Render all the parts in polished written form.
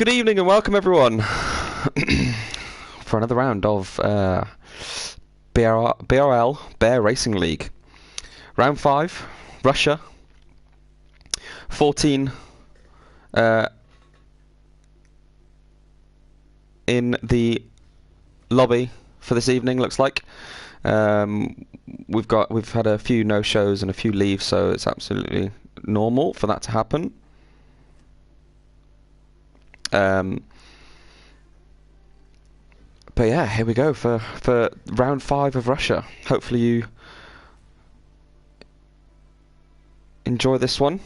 Good evening and welcome everyone for another round of BRL Bear Racing League. Round 5, Russia. 14 in the lobby for this evening, looks like. We've had a few no-shows and a few leaves, so it's absolutely normal for that to happen. But yeah, here we go for round 5 of Russia. Hopefully you enjoy this one.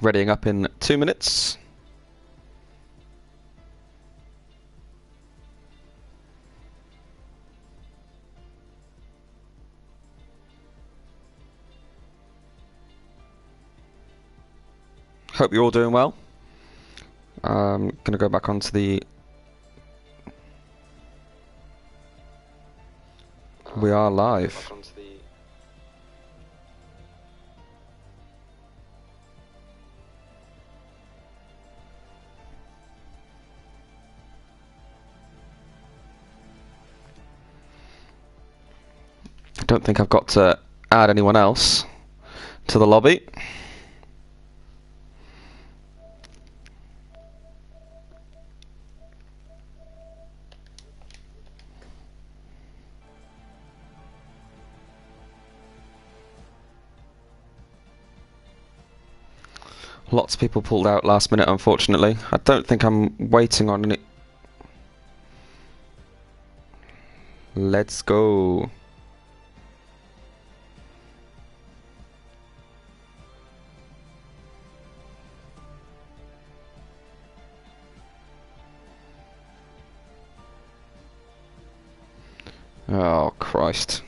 Readying up in 2 minutes. Hope you're all doing well. I'm going to go back onto the... We are live. I don't think I've got to add anyone else to the lobby. Lots of people pulled out last minute, unfortunately. I don't think I'm waiting on any... Let's go. Oh, Christ.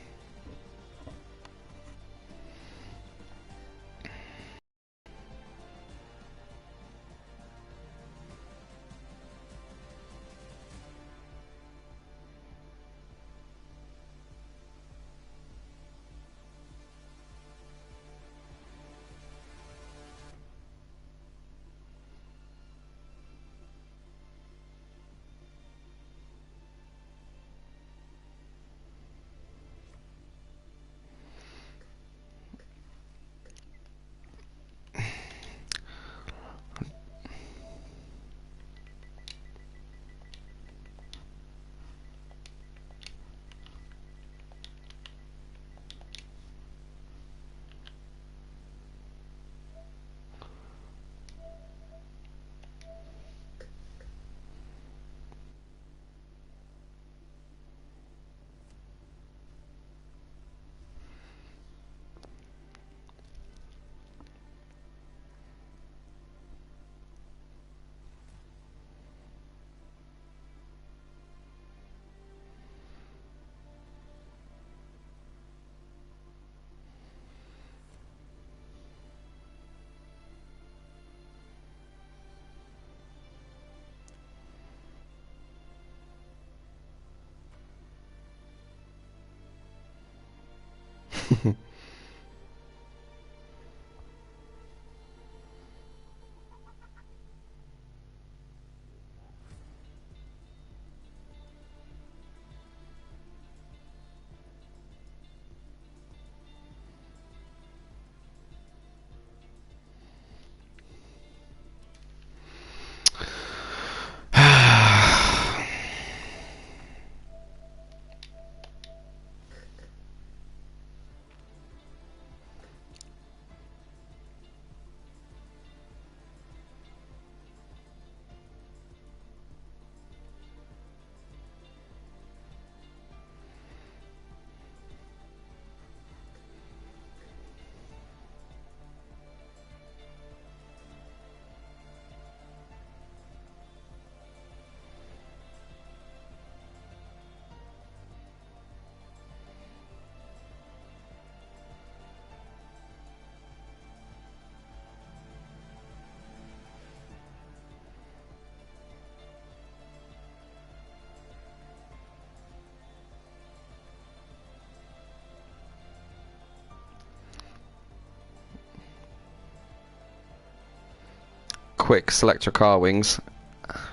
quick, select your car, Wings.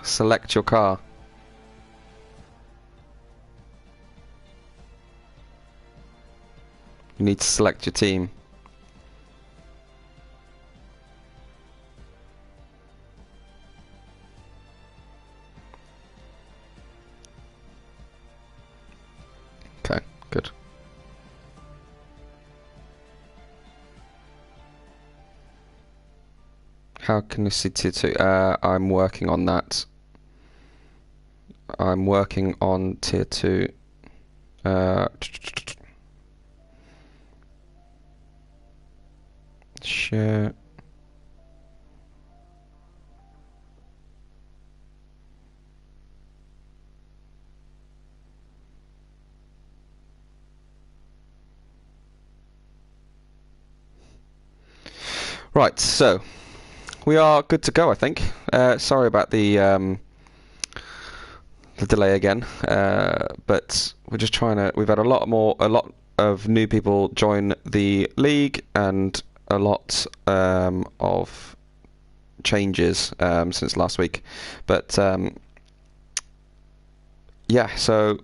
Select your car. You need to select your team. Okay, good. How can you see tier 2? I'm working on that. I'm working on tier 2. Share. Right, so we are good to go, I think. Sorry about the delay again, but we're just trying to. We've had a lot of new people join the league, and a lot of changes since last week. But yeah, so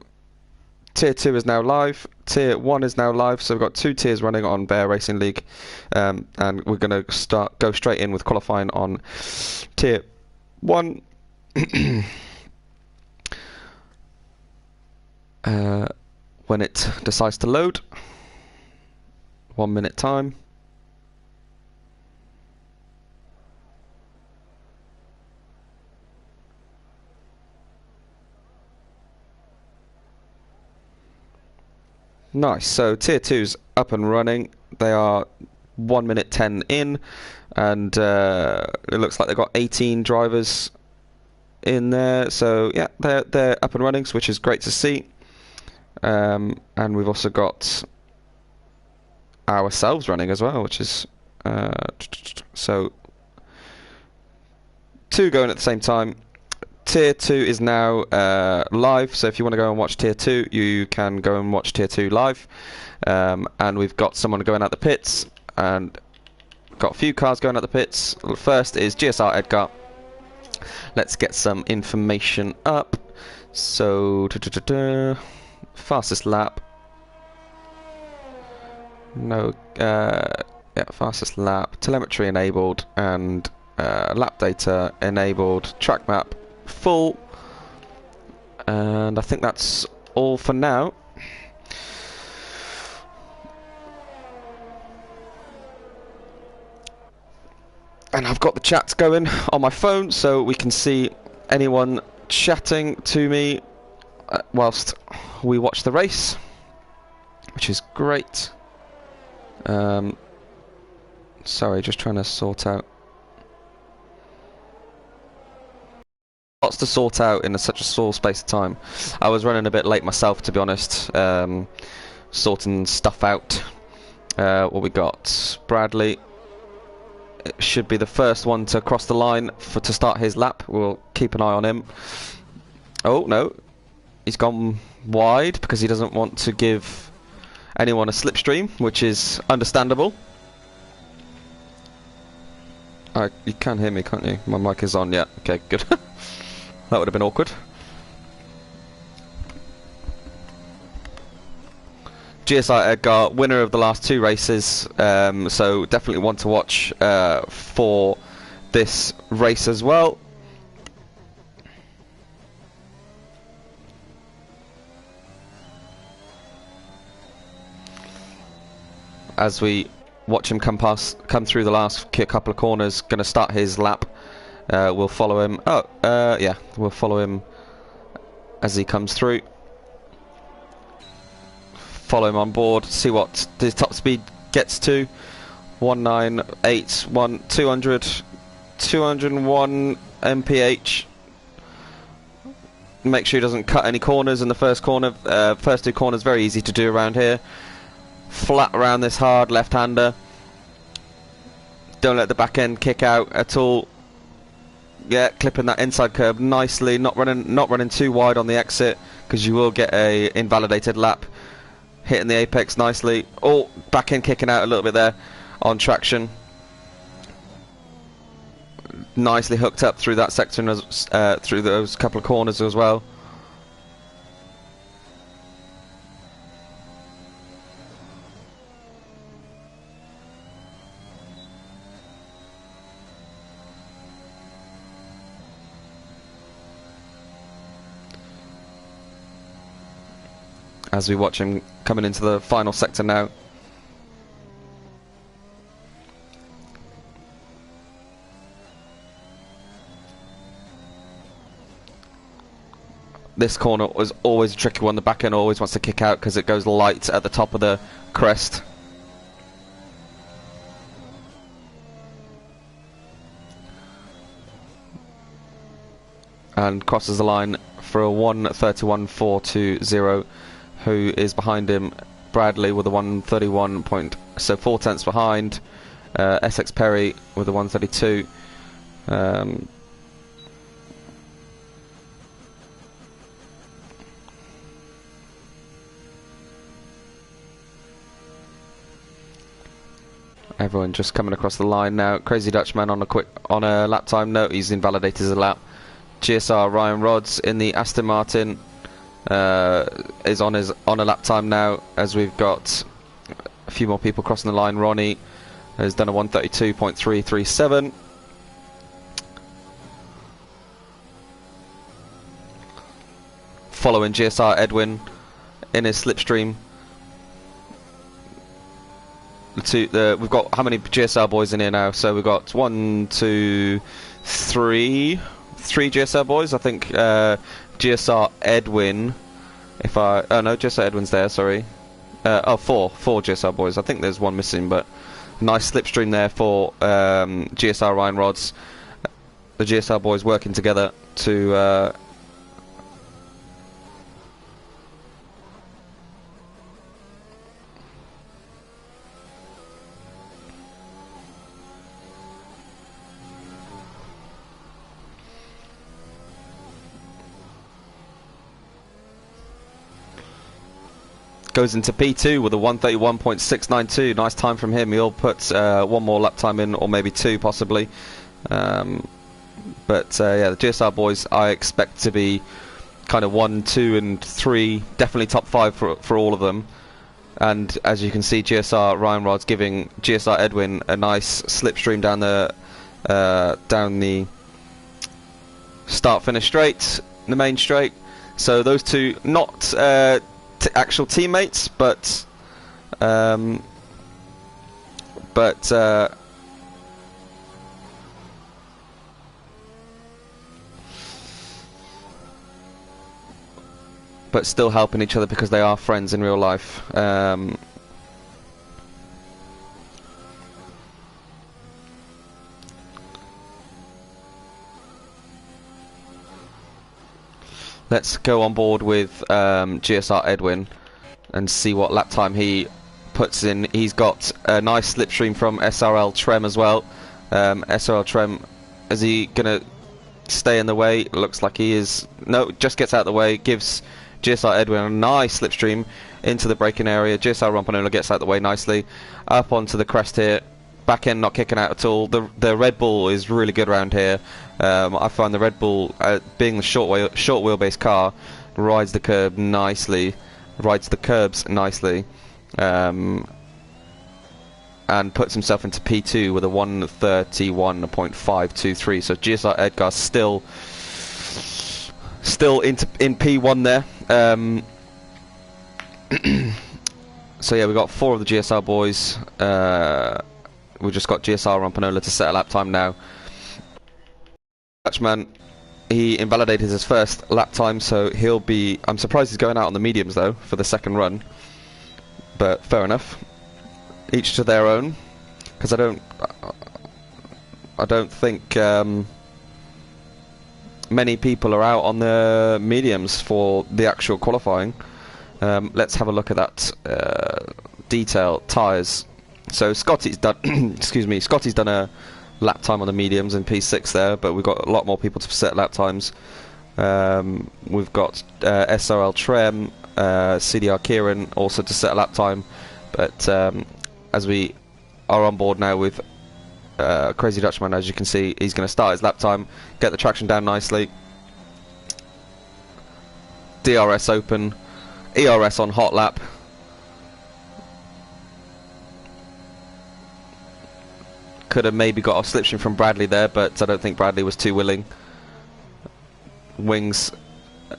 tier 2 is now live. Tier 1 is now live, so we've got 2 tiers running on Bear Racing League, and we're going to go straight in with qualifying on tier 1. When it decides to load. 1 minute time. Nice, so tier 2's up and running. They are 1 minute 10 in, and it looks like they've got 18 drivers in there. So yeah, they're up and running, which is great to see. And we've also got ourselves running as well, which is so 2 going at the same time. Tier 2 is now live, so if you want to go and watch Tier 2, you can go and watch Tier 2 live. And we've got someone going out the pits, and got a few cars going out the pits. First is GSR Edgar. Let's get some information up. So, fastest lap. No, yeah, fastest lap. Telemetry enabled, and lap data enabled. Track map full. And I think that's all for now. And I've got the chats going on my phone, so we can see anyone chatting to me whilst we watch the race, which is great. Sorry, just trying to sort out. Lots to sort out in such a small space of time. I was running a bit late myself, to be honest, sorting stuff out. What we got? Bradley should be the first one to cross the line to start his lap. We'll keep an eye on him. Oh no, he's gone wide because he doesn't want to give anyone a slipstream, which is understandable. You can hear me, can't you? My mic is on. Yeah, okay, good. That would have been awkward. GSI Edgar, winner of the last 2 races, so definitely one to watch for this race as well. As we watch him come through the last couple of corners, going to start his lap. We'll follow him. Yeah, we'll follow him as he comes through. Follow him on board, see what his top speed gets to. 1981, 201 mph. Make sure he doesn't cut any corners in the first corner. First 2 corners very easy to do around here. Flat around this hard left-hander. Don't let the back end kick out at all. Yeah, clipping that inside curb nicely. Not running too wide on the exit, because you will get a invalidated lap. Hitting the apex nicely. Oh, back end kicking out a little bit there on traction. nicely hooked up through that sector and through those couple of corners as well. As we watch him coming into the final sector now. This corner was always a tricky one. The back end always wants to kick out because it goes light at the top of the crest. And crosses the line for a 1:31.420. Who is behind him? Bradley with a 1:31 point, so 4 tenths behind. Essex Perry with a 1:32. Everyone just coming across the line now. Crazy Dutchman on a lap time. No, he's invalidated his lap. GSR Ryan Rods in the Aston Martin is on a lap time now, as we've got a few more people crossing the line. Ronnie has done a 1:32.337. Following GSR Edwin in his slipstream. We've got how many GSR boys in here now? So we've got 1, 2, 3 GSR boys. I think GSR Edwin. Oh no, GSR Edwin's there. Sorry. Four GSR boys. I think there's one missing, but nice slipstream there for GSR Ryan Rods. The GSR boys working together to. Goes into P2 with a 1:31.692. Nice time from him. He'll put one more lap time in, or maybe two possibly. Yeah, the GSR boys I expect to be kind of 1, 2 and 3, definitely top 5 for all of them. And as you can see, GSR Ryan Rod's giving GSR Edwin a nice slipstream down the start finish straight, the main straight. So those two not actual teammates, but still helping each other because they are friends in real life. Let's go on board with GSR Edwin and see what lap time he puts in. He's got a nice slipstream from SRL Trem as well. SRL Trem, is he going to stay in the way? Looks like he is. No, just gets out of the way, gives GSR Edwin a nice slipstream into the braking area. GSR Rompanola gets out of the way nicely. Up onto the crest here. Back end not kicking out at all. The Red Bull is really good around here. I find the Red Bull, being the short wheelbase car, rides the curbs nicely, and puts himself into P2 with a 1:31.523. So GSR Edgar's still in P1 there. So yeah, we've got 4 of the GSR boys. We've just got GSR Rompanola to set a lap time now. Dutchman, he invalidated his first lap time, so he'll be. I'm surprised he's going out on the mediums though for the second run, but fair enough. Each to their own, because I don't think many people are out on the mediums for the actual qualifying. Let's have a look at that detail. Tyres. So Scotty's done. Excuse me. Scotty's done a lap time on the mediums in P6 there, but we've got a lot more people to set lap times. We've got SRL Trem, CDR Kieran also to set a lap time, but as we are on board now with Crazy Dutchman, as you can see, he's going to start his lap time, get the traction down nicely. DRS open, ERS on hot lap. Could have maybe got a slipstream from Bradley there, but I don't think Bradley was too willing. Wings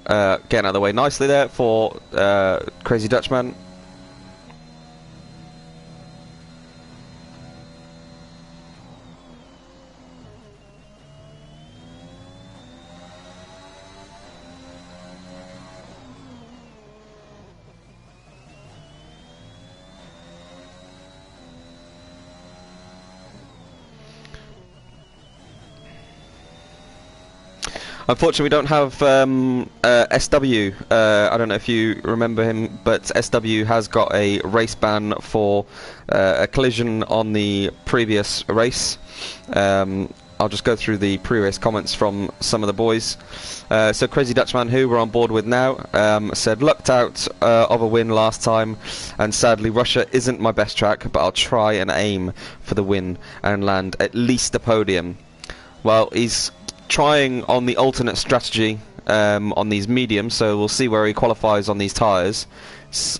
getting out of the way nicely there for Crazy Dutchman. Unfortunately, we don't have SW. I don't know if you remember him, but SW has got a race ban for a collision on the previous race. I'll just go through the pre-race comments from some of the boys. So Crazy Dutchman, who we're on board with now, said, lucked out of a win last time, and sadly Russia isn't my best track, but I'll try and aim for the win and land at least a podium. Well, he's trying on the alternate strategy on these mediums, so we'll see where he qualifies on these tyres,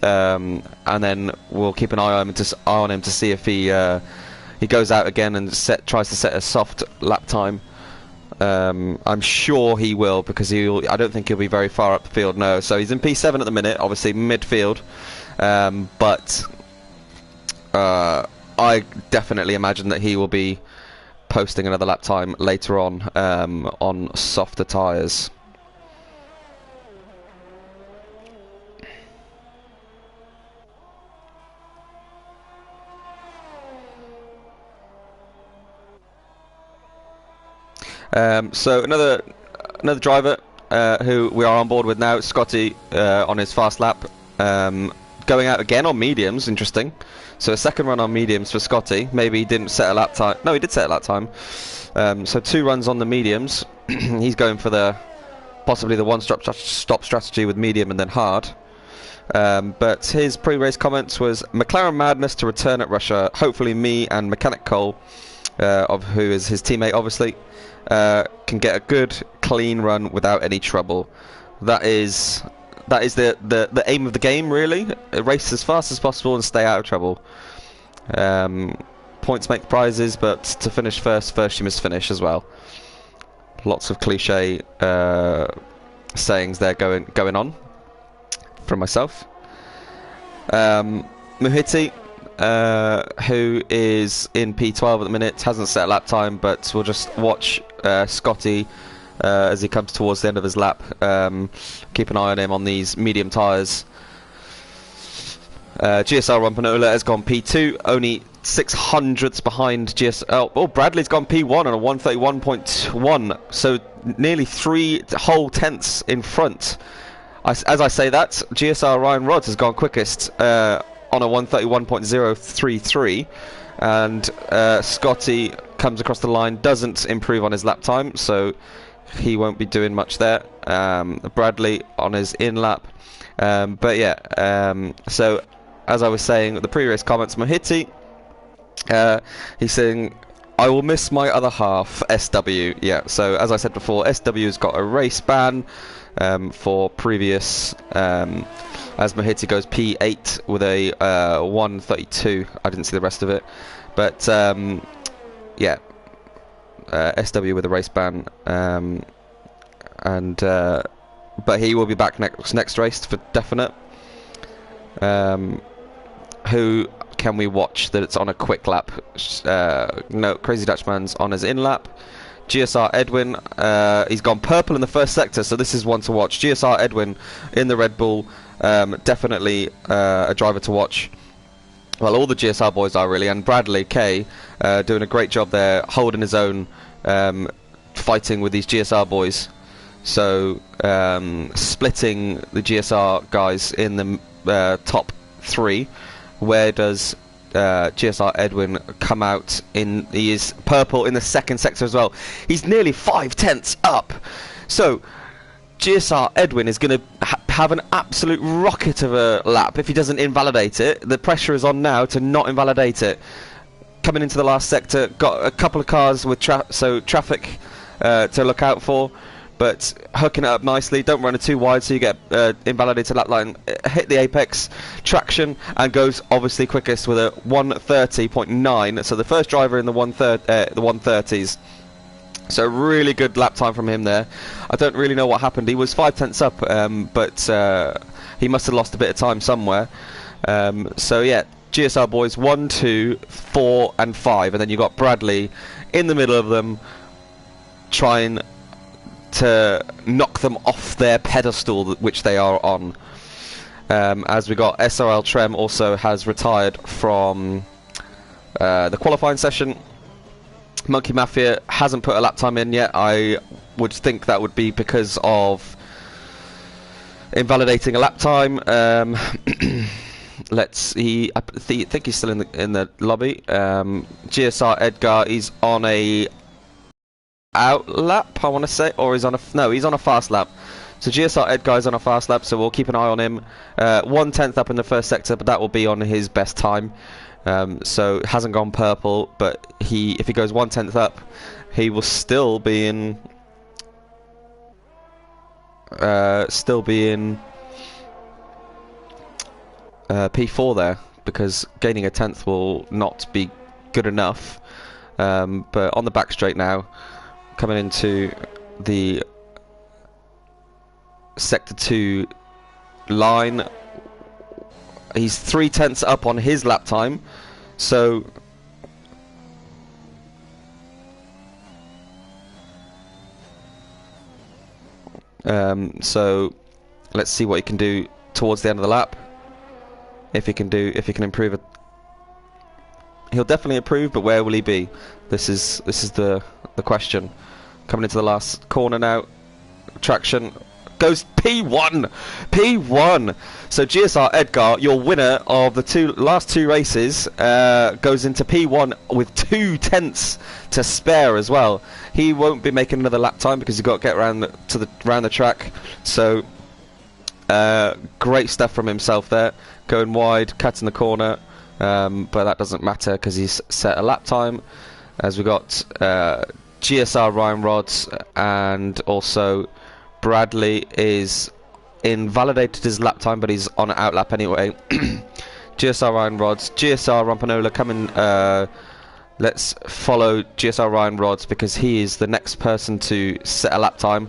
and then we'll keep an eye on him to see if he goes out again and tries to set a soft lap time. I'm sure he will, because I don't think he'll be very far up the field. No, so he's in P7 at the minute, obviously midfield, but I definitely imagine that he will be posting another lap time later on softer tyres. So another driver who we are on board with now, Scotty, on his fast lap, going out again on mediums. Interesting. So a second run on mediums for Scotty. Maybe he didn't set a lap time. No, he did set a lap time. So 2 runs on the mediums. He's going for possibly the one-stop strategy with medium and then hard. But his pre-race comments was, McLaren madness to return at Russia. Hopefully me and Mechanic Cole, who is his teammate obviously, can get a good clean run without any trouble. That is the aim of the game, really. Race as fast as possible and stay out of trouble. Points make prizes, but to finish first you must finish as well. Lots of cliche sayings there going on from myself. Muhiti, who is in P12 at the minute, hasn't set a lap time, but we'll just watch Scotty as he comes towards the end of his lap. Keep an eye on him on these medium tyres. GSR Rampanola has gone P2, only 600ths behind GSR. Oh, Bradley's gone P1 on a 131.1, so nearly 3 whole tenths in front. As I say that, GSR Ryan Rods has gone quickest on a 131.033, and Scotty comes across the line, doesn't improve on his lap time, so he won't be doing much there. Bradley on his in lap, but yeah. So as I was saying, the pre-race comments, Mohiti, he's saying, I will miss my other half, SW. Yeah, so as I said before, SW's got a race ban for previous, as Mohiti goes P8 with a 132. I didn't see the rest of it, but yeah, SW with a race ban, but he will be back next race for definite. Who can we watch that it's on a quick lap? No, Crazy Dutchman's on his in lap. GSR Edwin, he's gone purple in the first sector, so this is one to watch. GSR Edwin in the Red Bull, definitely a driver to watch. Well, all the GSR boys are really, and Bradley K doing a great job there, holding his own, fighting with these GSR boys. So splitting the GSR guys in the top 3. Where does GSR Edwin come out in? He is purple in the second sector as well. He's nearly 5 tenths up. So GSR Edwin is going to have an absolute rocket of a lap if he doesn't invalidate it. The pressure is on now to not invalidate it. coming into the last sector, got a couple of cars with traffic to look out for, but hooking it up nicely. Don't run it too wide so you get invalidated lap line. Hit the apex, traction, and goes obviously quickest with a 1:30.9. So the first driver in the 1:30s. So really good lap time from him there. I don't really know what happened. He was 5/10 up, but he must have lost a bit of time somewhere. So yeah, GSR boys 1, 2, 4, and 5, and then you got Bradley in the middle of them, trying to knock them off their pedestal which they are on. As we got SRL Trem also has retired from the qualifying session. Monkey Mafia hasn't put a lap time in yet. I would think that would be because of invalidating a lap time. Let's see. I think he's still in the lobby. GSR Edgar, he's on a out lap, I want to say, or he's on a fast lap. So GSR Edgar is on a fast lap, so we'll keep an eye on him. 1/10 up in the first sector, but that will be on his best time. So it hasn't gone purple, but if he goes 1/10 up, he will still be in P4 there, because gaining a 10th will not be good enough. But on the back straight now, coming into the sector 2 line, he's 3/10 up on his lap time, so let's see what he can do towards the end of the lap. If he can improve it, he'll definitely improve. But where will he be? This is the question. Coming into the last corner now, traction goes P1. So GSR Edgar, your winner of the last two races, goes into P1 with 2/10 to spare as well. He won't be making another lap time because he's got to get around the track. So great stuff from himself there, going wide, cutting the corner, but that doesn't matter because he's set a lap time. As we got GSR Ryan Rods, and also Bradley is invalidated his lap time, but he's on an out lap anyway. GSR Ryan Rods, GSR Rampanola coming. Let's follow GSR Ryan Rods because he is the next person to set a lap time.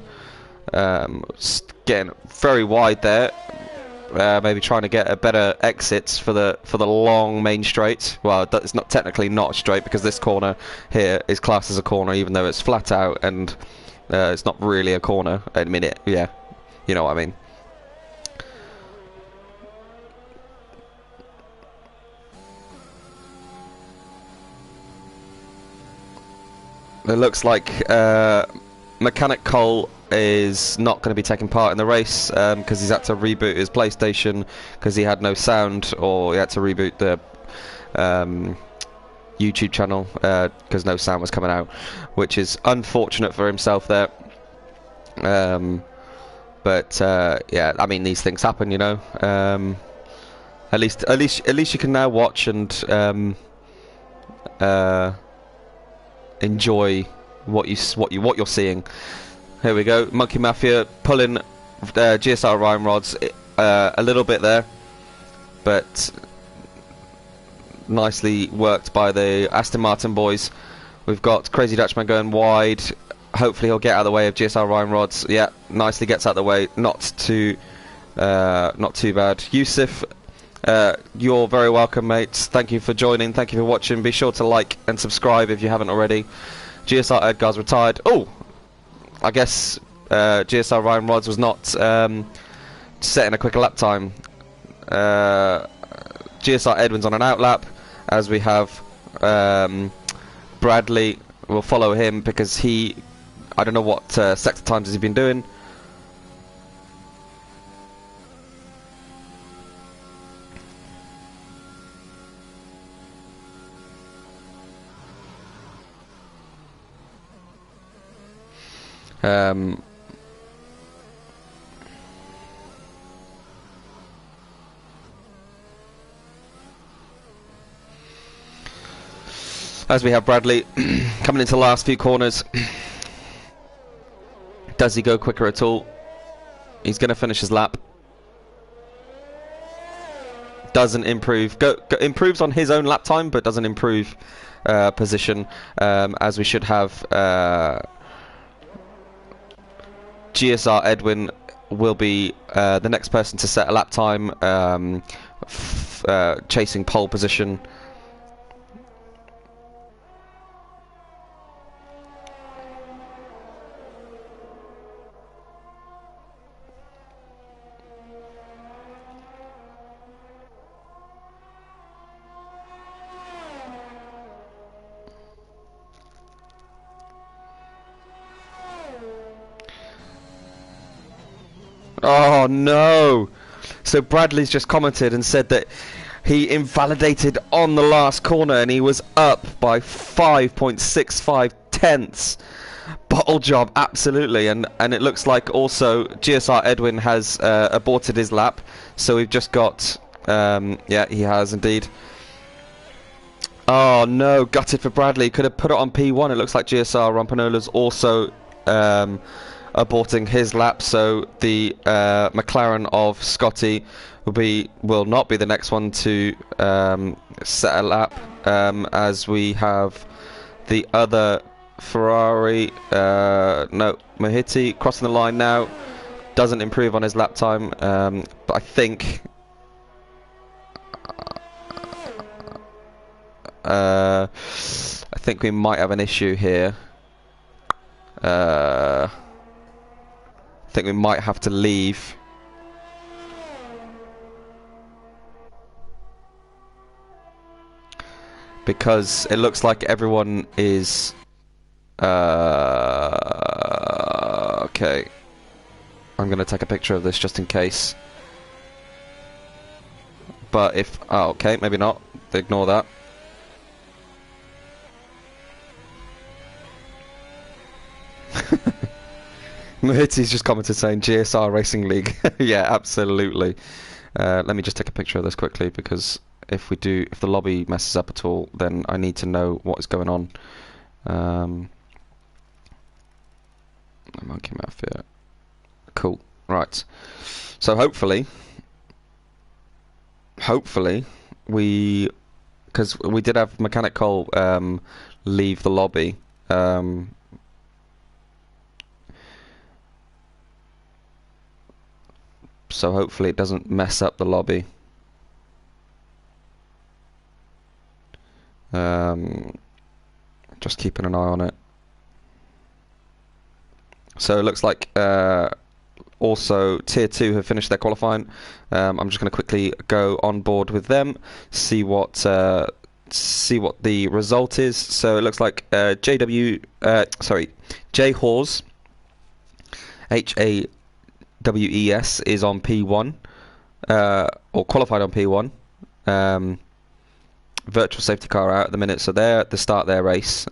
Getting very wide there. Maybe trying to get a better exit for the long main straight. Well, it's not technically not straight because this corner here is classed as a corner, even though it's flat out and it's not really a corner. I mean, yeah, you know what I mean. It looks like Mechanic Cole is not going to be taking part in the race because he's had to reboot his PlayStation because he had no sound, or he had to reboot the YouTube channel because no sound was coming out, which is unfortunate for himself there. But yeah, I mean, these things happen, you know. At least you can now watch and enjoy what you're seeing. Here we go, Monkey Mafia pulling GSR Ryan Rods a little bit there, but nicely worked by the Aston Martin boys. We've got Crazy Dutchman going wide. Hopefully he'll get out of the way of GSR Ryan Rods. Yeah, nicely gets out of the way. Not too bad. Yusuf, you're very welcome, mates. Thank you for joining. Thank you for watching. Be sure to like and subscribe if you haven't already. GSR Edgar's retired. Oh, I guess GSR Ryan Rods was not setting a quicker lap time. GSR Edwin's on an out lap, as we have Bradley. We'll follow him because I don't know what sector times has he been doing. As we have Bradley coming into the last few corners. Does he go quicker at all? He's going to finish his lap. Doesn't improve. Improves on his own lap time, but doesn't improve position, as we should have. GSR Edwin will be the next person to set a lap time, chasing pole position. Oh no! So Bradley's just commented and said that he invalidated on the last corner and he was up by 5.65 tenths. Bottle job, absolutely, and it looks like also GSR Edwin has aborted his lap, so we've just got, yeah, he has indeed. Oh no, gutted for Bradley, could have put it on P1. It looks like GSR Rampanola's also aborting his lap, so the McLaren of Scotty will not be the next one to set a lap, as we have the other Ferrari, no, Mahiti crossing the line now, doesn't improve on his lap time, but I think we might have an issue here. I think we might have to leave. Because it looks like everyone is okay. I'm gonna take a picture of this just in case. But if okay, maybe not. Ignore that. Mahiti's just commented saying GSR Racing League. Yeah, absolutely. Let me just take a picture of this quickly, because if the lobby messes up at all, then I need to know what is going on. Monkey Mafia. Cool. Right. So hopefully because we did have Mechanic Cole leave the lobby. So hopefully it doesn't mess up the lobby. Just keeping an eye on it. So it looks like also Tier 2 have finished their qualifying. I'm just going to quickly go on board with them, see what the result is. So it looks like J Hawes, HAWES is on P1, or qualified on P1. Virtual safety car out at the minute, so they're at the start of their race.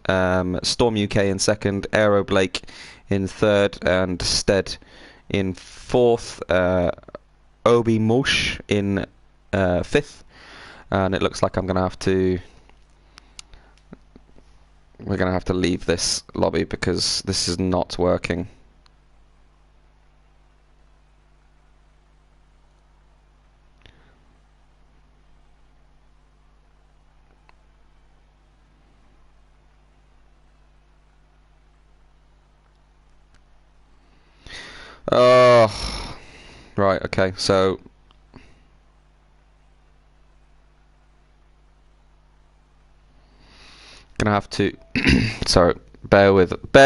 Storm UK in second, Aero Blake in third, and Stead in fourth. Obi Mush in fifth, and it looks like we're gonna have to leave this lobby because this is not working. Oh, right, okay, so gonna have to sorry, bear